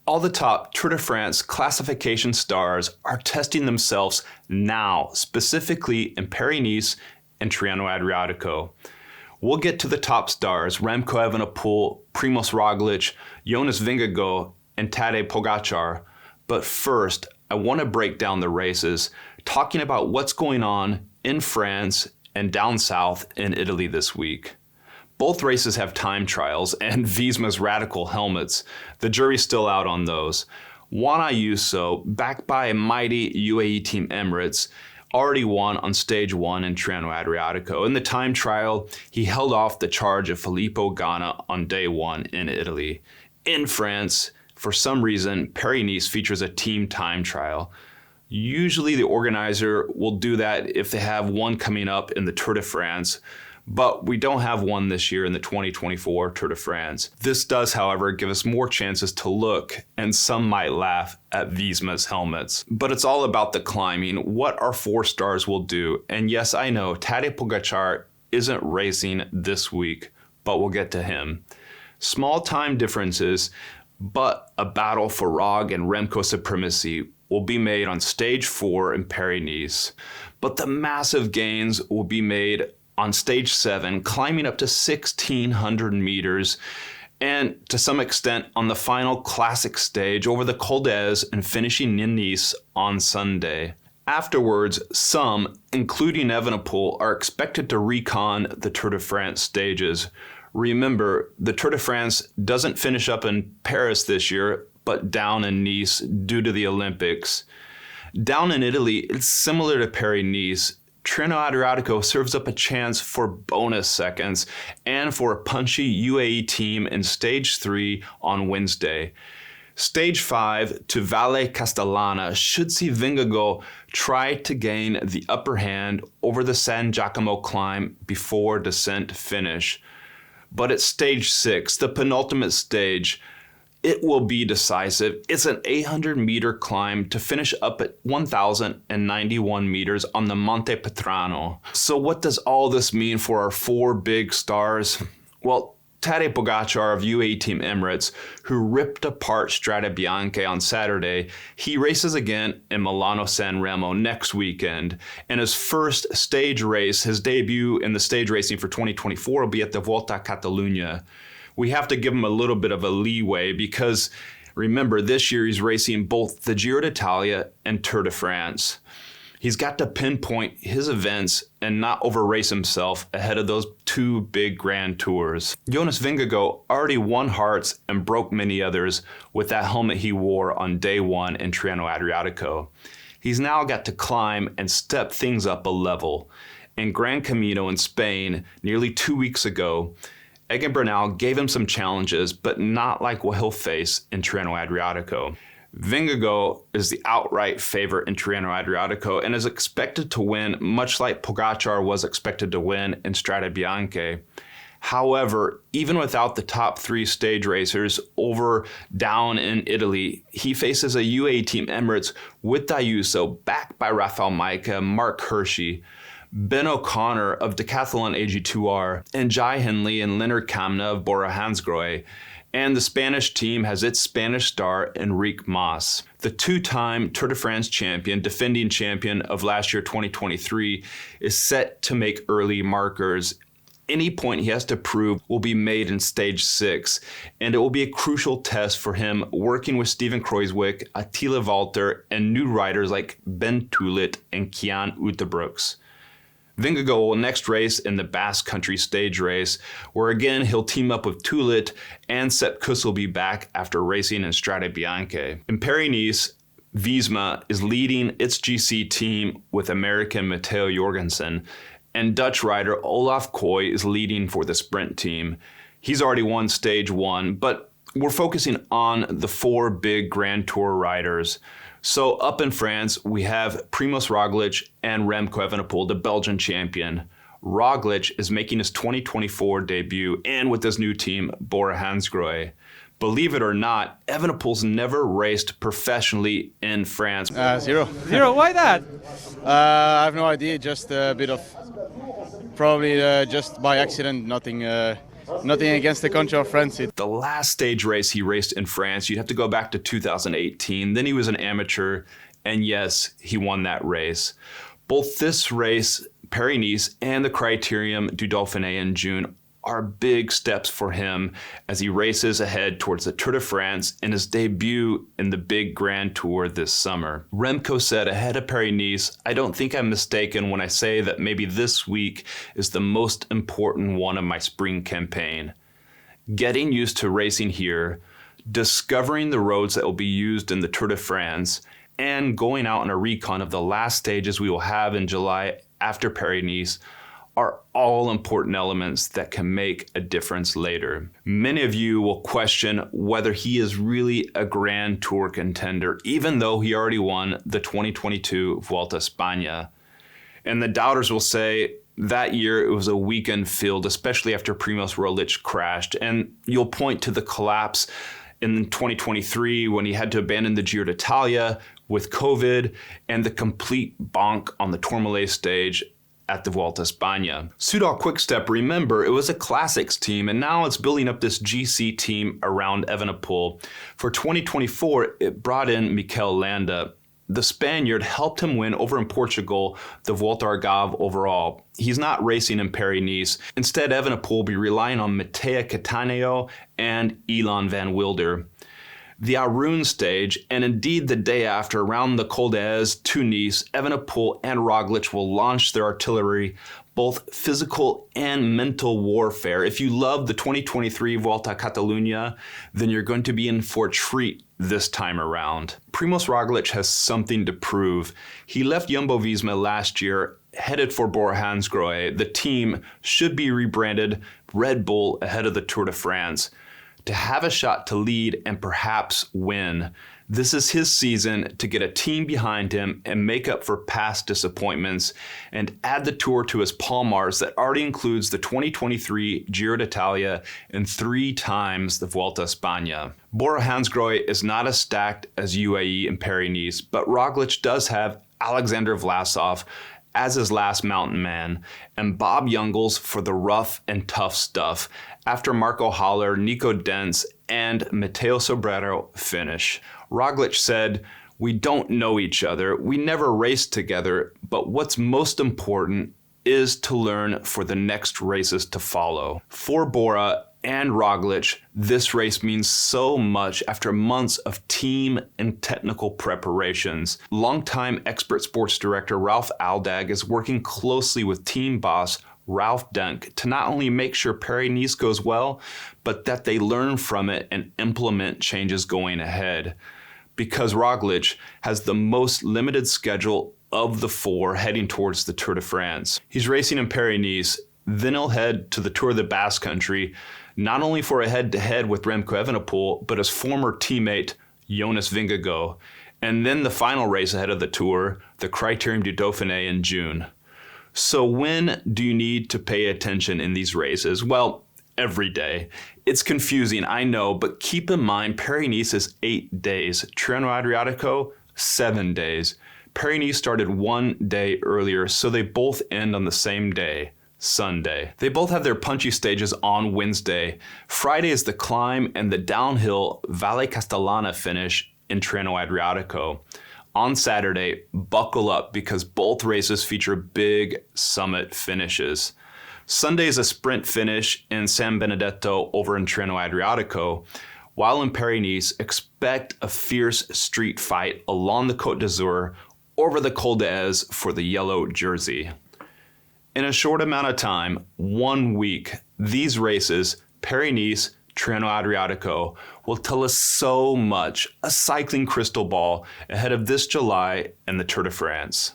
All the top Tour de France classification stars are testing themselves now, specifically in Paris-Nice and Tirreno-Adriatico. We'll get to the top stars, Remco Evenepoel, Primož Roglic, Jonas Vingegaard, and Tadej Pogacar. But first, I want to break down the races, talking about what's going on in France and down south in Italy this week. Both races have time trials and Visma's radical helmets. The jury's still out on those. Juan Ayuso, backed by a mighty UAE team Emirates, already won on stage 1 in Tirreno-Adriatico. In the time trial, he held off the charge of Filippo Ganna on day 1 in Italy. In France, for some reason, Paris-Nice features a team time trial. Usually the organizer will do that if they have one coming up in the Tour de France, but we don't have one this year in the 2024 Tour de France. This does, however, give us more chances to look, and some might laugh at Visma's helmets. But it's all about the climbing, what our 4 stars will do. And yes, I know, Tadej Pogacar isn't racing this week, but we'll get to him. Small time differences, but a battle for Rog and Remco supremacy will be made on stage 4 in Paris-Nice. But the massive gains will be made on stage 7, climbing up to 1,600 meters, and to some extent on the final classic stage over the Col d'Ez and finishing in Nice on Sunday. Afterwards, some, including Evenepoel, are expected to recon the Tour de France stages. Remember, the Tour de France doesn't finish up in Paris this year, but down in Nice due to the Olympics. Down in Italy, it's similar to Paris-Nice. Tirreno-Adriatico serves up a chance for bonus seconds and for a punchy UAE team in Stage 3 on Wednesday. Stage 5 to Valle Castellana should see Vingegaard try to gain the upper hand over the San Giacomo climb before descent finish. But at Stage 6, the penultimate stage, it will be decisive. It's an 800-meter climb to finish up at 1,091 meters on the Monte Petrano. So what does all this mean for our 4 big stars? Well, Tadej Pogacar of UAE Team Emirates, who ripped apart Strade Bianche on Saturday, he races again in Milano-San Remo next weekend. And his first stage race, his debut in the stage racing for 2024, will be at the Volta a Catalunya. We have to give him a little bit of a leeway because, remember, this year he's racing both the Giro d'Italia and Tour de France. He's got to pinpoint his events and not over-race himself ahead of those 2 big grand tours. Jonas Vingegaard already won hearts and broke many others with that helmet he wore on day 1 in Tirreno-Adriatico. He's now got to climb and step things up a level. In Gran Camino in Spain, nearly 2 weeks ago, Egan Bernal gave him some challenges, but not like what he'll face in Tirreno-Adriatico. Vingegaard is the outright favorite in Tirreno-Adriatico and is expected to win, much like Pogacar was expected to win in Strade Bianche. However, even without the top 3 stage racers down in Italy, he faces a UAE Team Emirates with Ayuso, backed by Rafael Majka, Mark Hirschi, Ben O'Connor of Decathlon AG2R, and Jai Hindley and Leonard Kamna of Bora Hansgrohe. And the Spanish team has its Spanish star, Enric Mas. The 2-time Tour de France champion, defending champion of last year 2023, is set to make early markers. Any point he has to prove will be made in Stage 6, and it will be a crucial test for him working with Steven Kruijswijk, Attila Valter, and new riders like Ben Tulit and Kian Utebrooks. Vingegaard will next race in the Basque Country stage race, where again he'll team up with Tulit, and Sepp Kuss will be back after racing in Strade Bianche. In Paris-Nice, Visma is leading its GC team with American Matteo Jorgensen, and Dutch rider Olaf Kooi is leading for the sprint team. He's already won stage 1, but we're focusing on the 4 big Grand Tour riders. So up in France, we have Primož Roglic and Remco Evenepoel, the Belgian champion. Roglic is making his 2024 debut and with his new team, Bora Hansgrohe. Believe it or not, Evenepoel's never raced professionally in France. Zero. Zero, why that? I have no idea, just a bit of, probably just by accident, nothing Nothing against the country or friends. The last stage race he raced in France, you'd have to go back to 2018. Then he was an amateur, and yes, he won that race. Both this race, Paris-Nice, and the Criterium du Dauphiné in June are big steps for him as he races ahead towards the Tour de France and his debut in the big Grand Tour this summer. Remco said ahead of Paris-Nice, "I don't think I'm mistaken when I say that maybe this week is the most important one of my spring campaign. Getting used to racing here, discovering the roads that will be used in the Tour de France, and going out on a recon of the last stages we will have in July after Paris-Nice are all important elements that can make a difference later." Many of you will question whether he is really a Grand Tour contender, even though he already won the 2022 Vuelta a España. And the doubters will say that year it was a weekend field, especially after Primož Roglic crashed. And you'll point to the collapse in 2023 when he had to abandon the Giro d'Italia with COVID and the complete bonk on the Tourmalet stage at the Vuelta a España. Soudal Quickstep, remember, it was a classics team, and now it's building up this GC team around Evenepoel. For 2024, it brought in Mikel Landa. The Spaniard helped him win over in Portugal the Volta ao Algarve overall. He's not racing in Paris-Nice. Instead, Evenepoel will be relying on Mattia Cattaneo and Ilan van Wilder. The Arun stage, and indeed the day after, around the Col d'Ez to Nice, Evenepoel and Roglic will launch their artillery, both physical and mental warfare. If you love the 2023 Volta a Catalunya, then you're going to be in for a treat this time around. Primož Roglic has something to prove. He left Jumbo-Visma last year, headed for Bora-Hansgrohe. The team should be rebranded Red Bull ahead of the Tour de France. To have a shot to lead and perhaps win. This is his season to get a team behind him and make up for past disappointments and add the Tour to his palmares that already includes the 2023 Giro d'Italia and 3 times the Vuelta a España. Bora-Hansgrohe is not as stacked as UAE and Paris-Nice, but Roglic does have Alexander Vlasov as his last mountain man, and Bob Jungels for the rough and tough stuff after Marco Haller, Nico Dens, and Matteo Sobrero finish. Roglic said, "We don't know each other, we never raced together, but what's most important is to learn for the next races to follow." For Bora and Roglic, this race means so much after months of team and technical preparations. Longtime expert sports director Ralph Aldag is working closely with team boss Ralph Dunk to not only make sure Paris-Nice goes well, but that they learn from it and implement changes going ahead. Because Roglic has the most limited schedule of the 4 heading towards the Tour de France. He's racing in Paris-Nice, then he'll head to the Tour of the Basque Country, not only for a head-to-head with Remco Evenepoel, but his former teammate Jonas Vingegaard, and then the final race ahead of the Tour, the Criterium du Dauphiné in June. So when do you need to pay attention in these races? Well, every day. It's confusing, I know, but keep in mind Paris-Nice is 8 days, Tirreno-Adriatico 7 days. Paris-Nice started 1 day earlier, so they both end on the same day, Sunday. They both have their punchy stages on Wednesday. Friday is the climb and the downhill Valle Castellana finish in Tirreno-Adriatico. On Saturday, buckle up because both races feature big summit finishes. Sunday is a sprint finish in San Benedetto over in Tirreno-Adriatico, while in Paris-Nice, expect a fierce street fight along the Côte d'Azur over the Col d'Ez for the yellow jersey. In a short amount of time, 1 week, these races, Paris-Nice, Tirreno-Adriatico, will tell us so much, a cycling crystal ball ahead of this July and the Tour de France.